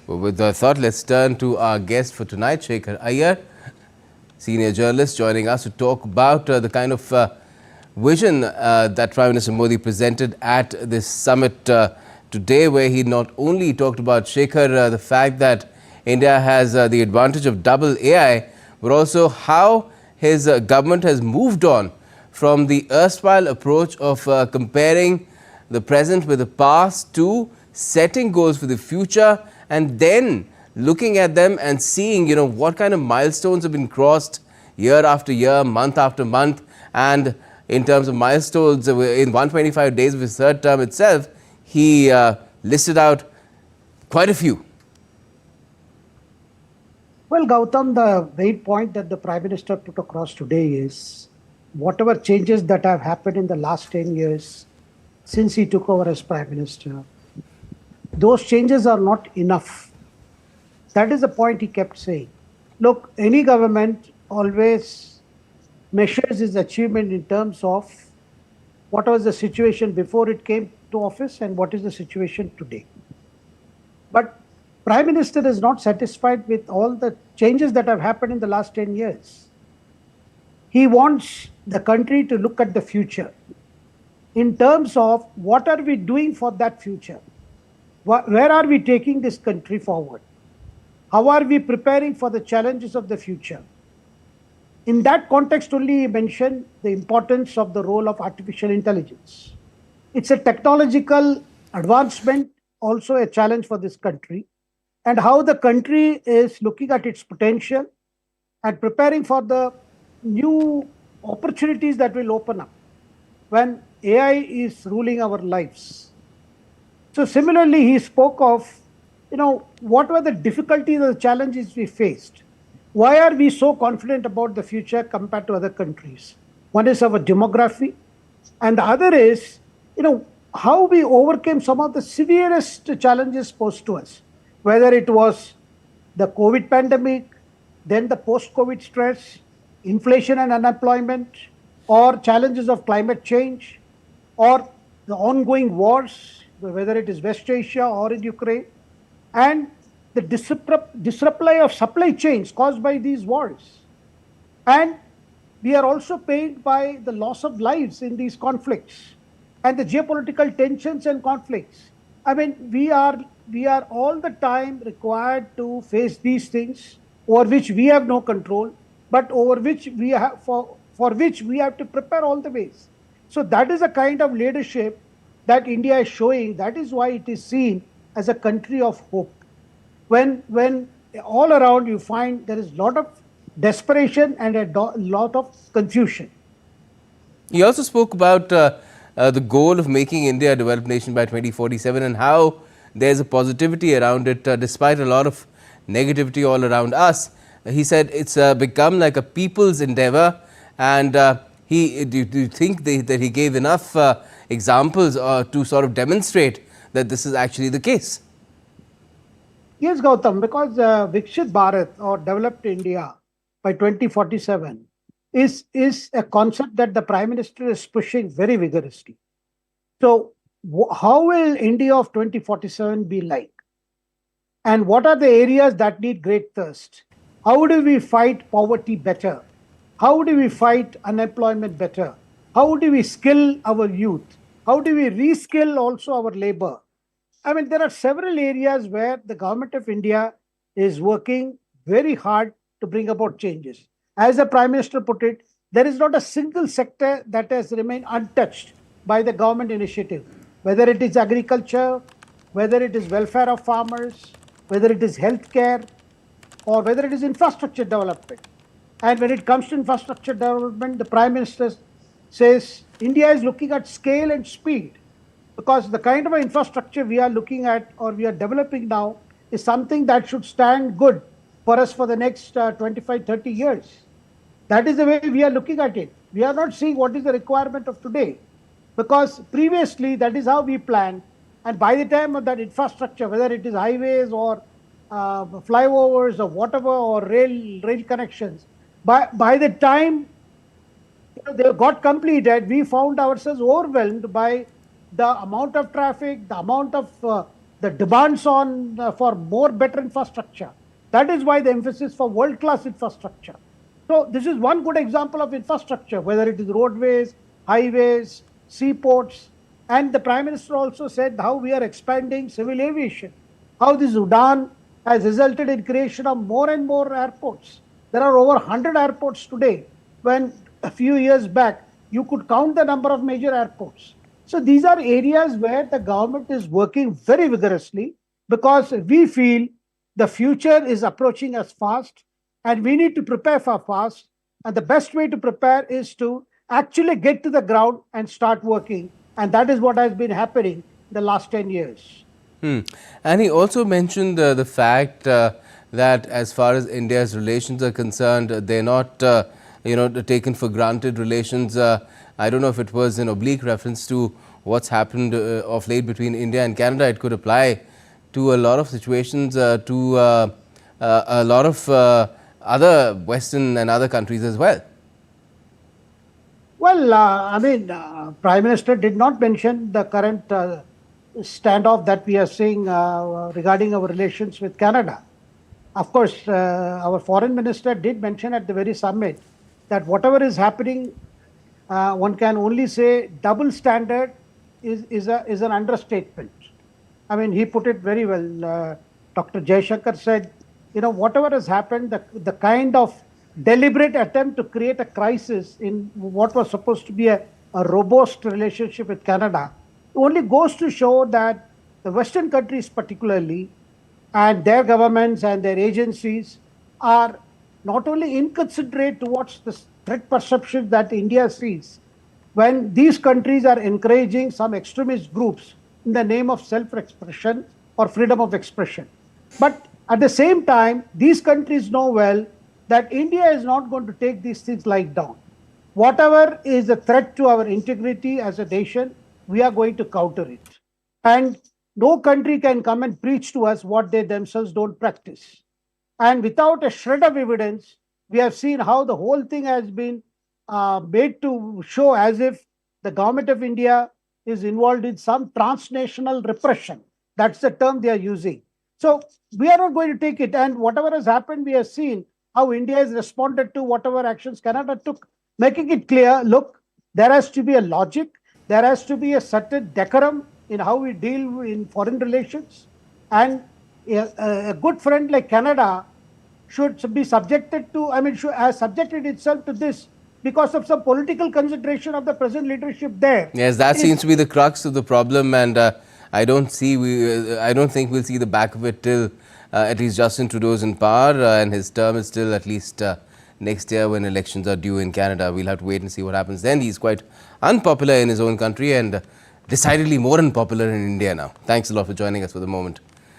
Well, with that thought, let's turn to our guest for tonight, Shekhar Iyer, senior journalist, joining us to talk about the kind of vision that Prime Minister Modi presented at this summit today, where he not only talked about, Shekhar, the fact that India has the advantage of double AI, but also how his government has moved on from the erstwhile approach of comparing the present with the past to setting goals for the future and then looking at them and seeing, what kind of milestones have been crossed year after year, month after month. And in terms of milestones, in 125 days of his third term itself, he listed out quite a few. Well, Gautam, the main point that the Prime Minister put across today is whatever changes that have happened in the last 10 years since he took over as Prime Minister, those changes are not enough. That is the point he kept saying. Look, any government always measures its achievement in terms of what was the situation before it came to office and what is the situation today. But Prime Minister is not satisfied with all the changes that have happened in the last 10 years. He wants the country to look at the future in terms of what are we doing for that future? Where are we taking this country forward? How are we preparing for the challenges of the future? In that context only, he mentioned the importance of the role of artificial intelligence. It's a technological advancement, also a challenge for this country, and how the country is looking at its potential and preparing for the new opportunities that will open up when AI is ruling our lives. So similarly, he spoke of, what were the difficulties or the challenges we faced? Why are we so confident about the future compared to other countries? One is our demography, and the other is, how we overcame some of the severest challenges posed to us, whether it was the COVID pandemic, then the post-COVID stress, inflation and unemployment, or challenges of climate change, or the ongoing wars, whether it is West Asia or in Ukraine, and the disruption of supply chains caused by these wars. And we are also pained by the loss of lives in these conflicts and the geopolitical tensions and conflicts. I mean, we are all the time required to face these things over which we have no control, but over which we have for which we have to prepare all the ways. So that is a kind of leadership that India is showing. That is why it is seen as a country of hope. When all around you find there is a lot of desperation and a lot of confusion. He also spoke about the goal of making India a developed nation by 2047 and how there's a positivity around it despite a lot of negativity all around us. He said it's become like a people's endeavor, and do you think that he gave enough examples to sort of demonstrate that this is actually the case? Yes, Gautam, because Vikshit Bharat or Developed India by 2047 is a concept that the Prime Minister is pushing very vigorously. So how will India of 2047 be like? And what are the areas that need great thirst? How do we fight poverty better? How do we fight unemployment better? How do we skill our youth? How do we reskill also our labor? I mean, there are several areas where the government of India is working very hard to bring about changes. As the Prime Minister put it, there is not a single sector that has remained untouched by the government initiative, whether it is agriculture, whether it is welfare of farmers, whether it is healthcare, or whether it is infrastructure development. And when it comes to infrastructure development, the Prime Minister says India is looking at scale and speed, because the kind of infrastructure we are looking at or we are developing now is something that should stand good for us for the next 25, 30 years. That is the way we are looking at it. We are not seeing what is the requirement of today, because previously that is how we planned. And by the time of that infrastructure, whether it is highways or flyovers or whatever, or rail connections, by the time they got completed, we found ourselves overwhelmed by the amount of traffic, the amount of the demands on for more better infrastructure. That is why the emphasis for world-class infrastructure. So this is one good example of infrastructure, whether it is roadways, highways, seaports, and the Prime Minister also said how we are expanding civil aviation, how this UDAN has resulted in creation of more and more airports. There are over 100 airports today, when a few years back, you could count the number of major airports. So these are areas where the government is working very vigorously, because we feel the future is approaching us fast and we need to prepare for fast. And the best way to prepare is to actually get to the ground and start working. And that is what has been happening in the last 10 years. And he also mentioned the fact that as far as India's relations are concerned, they're not, taken for granted relations. I don't know if it was an oblique reference to what's happened of late between India and Canada. It could apply to a lot of situations, to a lot of other Western and other countries as well. Well, Prime Minister did not mention the current standoff that we are seeing regarding our relations with Canada. Of course, our foreign minister did mention at the very summit that whatever is happening, one can only say double standard is an understatement. I mean, he put it very well. Dr. Jaishankar said, whatever has happened, the kind of deliberate attempt to create a crisis in what was supposed to be a robust relationship with Canada only goes to show that the Western countries particularly, and their governments and their agencies, are not only inconsiderate towards the threat perception that India sees when these countries are encouraging some extremist groups in the name of self-expression or freedom of expression. But at the same time, these countries know well that India is not going to take these things lying down. Whatever is a threat to our integrity as a nation, we are going to counter it. And no country can come and preach to us what they themselves don't practice. And without a shred of evidence, we have seen how the whole thing has been made to show as if the government of India is involved in some transnational repression. That's the term they are using. So we are not going to take it. And whatever has happened, we have seen how India has responded to whatever actions Canada took, making it clear, look, there has to be a logic, there has to be a certain decorum in how we deal in foreign relations. And a good friend like Canada should be subjected to, has subjected itself to this because of some political consideration of the present leadership there. Yes, that seems to be the crux of the problem, and I don't think we'll see the back of it till at least Justin Trudeau's in power, and his term is still at least next year when elections are due in Canada. We'll have to wait and see what happens then. He's quite unpopular in his own country and decidedly more unpopular in India now. Thanks a lot for joining us for the moment.